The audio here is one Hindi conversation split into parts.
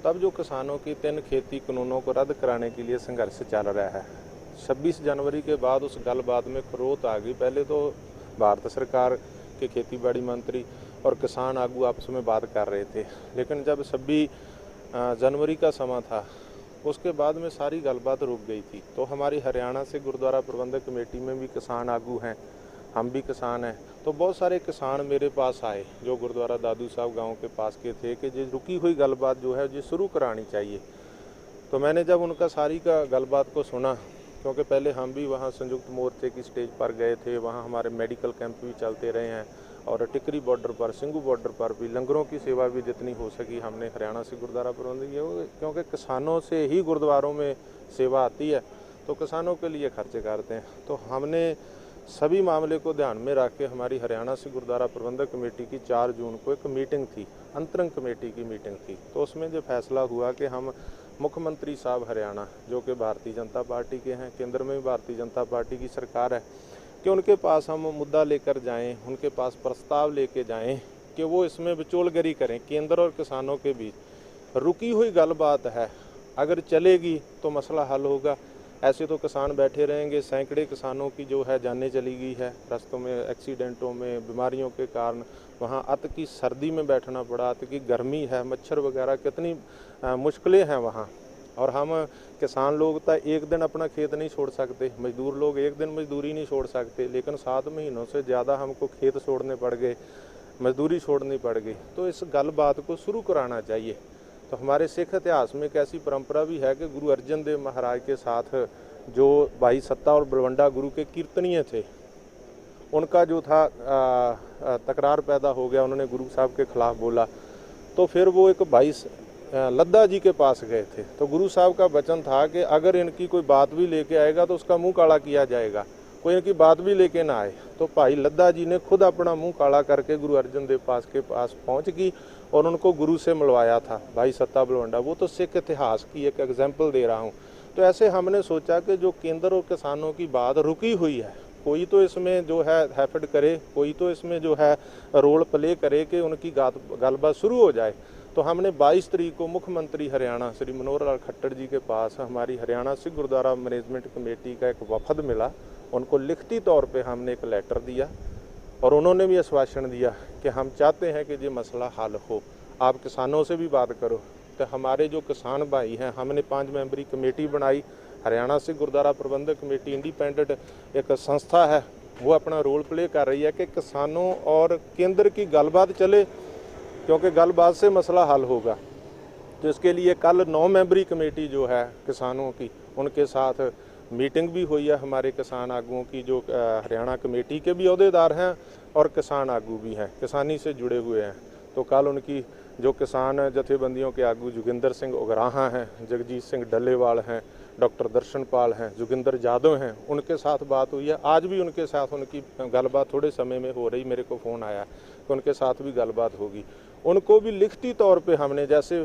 तब जो किसानों की 3 खेती कानूनों को रद्द कराने के लिए संघर्ष चल रहा है। 26 जनवरी के बाद उस गलबात में खरोत आ गई। पहले तो भारत सरकार के खेतीबाड़ी मंत्री और किसान आगू आपस में बात कर रहे थे, लेकिन जब 26 जनवरी का समा था उसके बाद में सारी गलबात रुक गई थी। तो हमारी हरियाणा से गुरुद्वारा प्रबंधक कमेटी में भी किसान आगू हैं, हम भी किसान हैं। तो बहुत सारे किसान मेरे पास आए जो गुरुद्वारा दादू साहब गांव के पास के थे कि जो रुकी हुई गलबात जो है जो शुरू करानी चाहिए। तो मैंने जब उनका सारी का गलबात को सुना, क्योंकि पहले हम भी वहाँ संयुक्त मोर्चे की स्टेज पर गए थे, वहाँ हमारे मेडिकल कैंप भी चलते रहे हैं और टिकरी बॉर्डर पर, सिंगू बॉर्डर पर भी लंगरों की सेवा भी जितनी हो सकी हमने हरियाणा से गुरुद्वारा प्रबंधक किया, क्योंकि किसानों से ही गुरुद्वारों में सेवा आती है तो किसानों के लिए खर्चे करते हैं। तो हमने सभी मामले को ध्यान में रख के हमारी हरियाणा से गुरुद्वारा प्रबंधक कमेटी की 4 जून को एक मीटिंग थी, अंतरंग कमेटी की मीटिंग थी। तो उसमें जो फैसला हुआ कि हम मुख्यमंत्री साहब हरियाणा जो कि भारतीय जनता पार्टी के हैं, केंद्र में भी भारतीय जनता पार्टी की सरकार है, कि उनके पास हम मुद्दा लेकर जाएं, उनके पास प्रस्ताव लेके जाएं कि वो इसमें बिचौलगरी करें केंद्र और किसानों के बीच। रुकी हुई गलबात है, अगर चलेगी तो मसला हल होगा, ऐसे तो किसान बैठे रहेंगे। सैकड़े किसानों की जो है जानें चली गई है रास्तों में, एक्सीडेंटों में, बीमारियों के कारण। वहाँ अत की सर्दी में बैठना पड़ा, अत की गर्मी है, मच्छर वगैरह, कितनी मुश्किलें हैं वहाँ। और हम किसान लोग तो एक दिन अपना खेत नहीं छोड़ सकते, मजदूर लोग एक दिन मजदूरी नहीं छोड़ सकते, लेकिन 7 महीनों से ज़्यादा हमको खेत छोड़ने पड़ गए, मजदूरी छोड़नी पड़ गई। तो इस गलबात को शुरू कराना चाहिए। तो हमारे सिख इतिहास में एक ऐसी परंपरा भी है कि गुरु अर्जन देव महाराज के साथ जो भाई सत्ता और बलवंडा गुरु के कीर्तनीय थे, उनका जो था तकरार पैदा हो गया, उन्होंने गुरु साहब के खिलाफ बोला। तो फिर वो एक भाई लद्दा जी के पास गए थे। तो गुरु साहब का वचन था कि अगर इनकी कोई बात भी लेके आएगा तो उसका मुंह काला किया जाएगा, कोई इनकी बात भी लेके ना आए। तो भाई लद्दा जी ने खुद अपना मुंह काला करके गुरु अर्जन देव के पास पहुंच गई और उनको गुरु से मिलवाया था, भाई सत्ता बलवंडा। वो तो सिख इतिहास की एक एग्जाम्पल दे रहा हूँ। तो ऐसे हमने सोचा कि जो केंद्र और किसानों की बात रुकी हुई है, कोई तो इसमें जो है हैफर्ड करे, कोई तो इसमें जो है रोल प्ले करे कि उनकी गलबात शुरू हो जाए। तो हमने 22 तारीख को मुख्यमंत्री हरियाणा श्री मनोहर लाल खट्टर जी के पास हमारी हरियाणा सिख गुरुद्वारा मैनेजमेंट कमेटी का एक वफद मिला। उनको लिखती तौर पे हमने एक लेटर दिया और उन्होंने भी आश्वासन दिया कि हम चाहते हैं कि ये मसला हल हो, आप किसानों से भी बात करो। तो हमारे जो किसान भाई हैं, हमने 5 मेंबरी कमेटी बनाई। हरियाणा से गुरुद्वारा प्रबंधक कमेटी इंडिपेंडेंट एक संस्था है, वो अपना रोल प्ले कर रही है कि किसानों और केंद्र की गलबात चले, क्योंकि गलबात से मसला हल होगा। तो इसके लिए कल 9 मेंबरी कमेटी जो है किसानों की, उनके साथ मीटिंग भी हुई है हमारे किसान आगुओं की, जो हरियाणा कमेटी के भी अहदेदार हैं और किसान आगू भी हैं, किसानी से जुड़े हुए हैं। तो कल उनकी जो किसान जथेबंदियों के आगू जोगिंदर सिंह उगराहा हैं, जगजीत सिंह डल्लेवाल हैं, डॉक्टर दर्शनपाल हैं, जोगिंदर यादव हैं, उनके साथ बात हुई है। आज भी उनके साथ उनकी गलबात थोड़े समय में हो रही, मेरे को फ़ोन आया कि उनके साथ भी गलबात होगी। उनको भी लिखती तौर पे हमने जैसे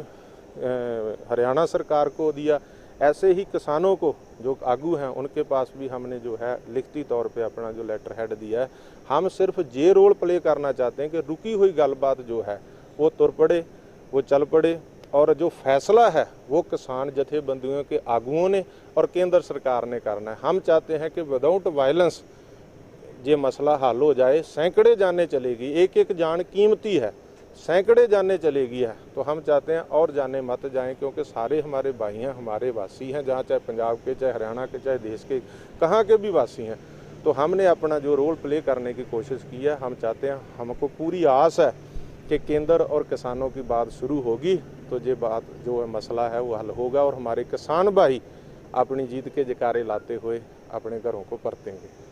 हरियाणा सरकार को दिया, ऐसे ही किसानों को जो आगू हैं उनके पास भी हमने जो है लिखती तौर पे अपना जो लेटर हेड दिया है। हम सिर्फ ये रोल प्ले करना चाहते हैं कि रुकी हुई गलबात जो है वो तुर पड़े, वो चल पड़े, और जो फैसला है वो किसान जथेबंदियों के आगुओं ने और केंद्र सरकार ने करना है। हम चाहते हैं कि विदाउट वायलेंस ये मसला हल हो जाए। सैकड़े जाने चलेगी, एक एक जान कीमती है, सैकड़े जाने चलेगी है। तो हम चाहते हैं और जाने मत जाएं, क्योंकि सारे हमारे भाई हैं, हमारे वासी हैं, जहाँ चाहे पंजाब के, चाहे हरियाणा के, चाहे देश के कहाँ के भी वासी हैं। तो हमने अपना जो रोल प्ले करने की कोशिश की है। हम चाहते हैं, हमको पूरी आस है कि केंद्र और किसानों की बात शुरू होगी तो ये बात जो मसला है वो हल होगा और हमारे किसान भाई अपनी जीत के जयकारे लाते हुए अपने घरों को परतेंगे।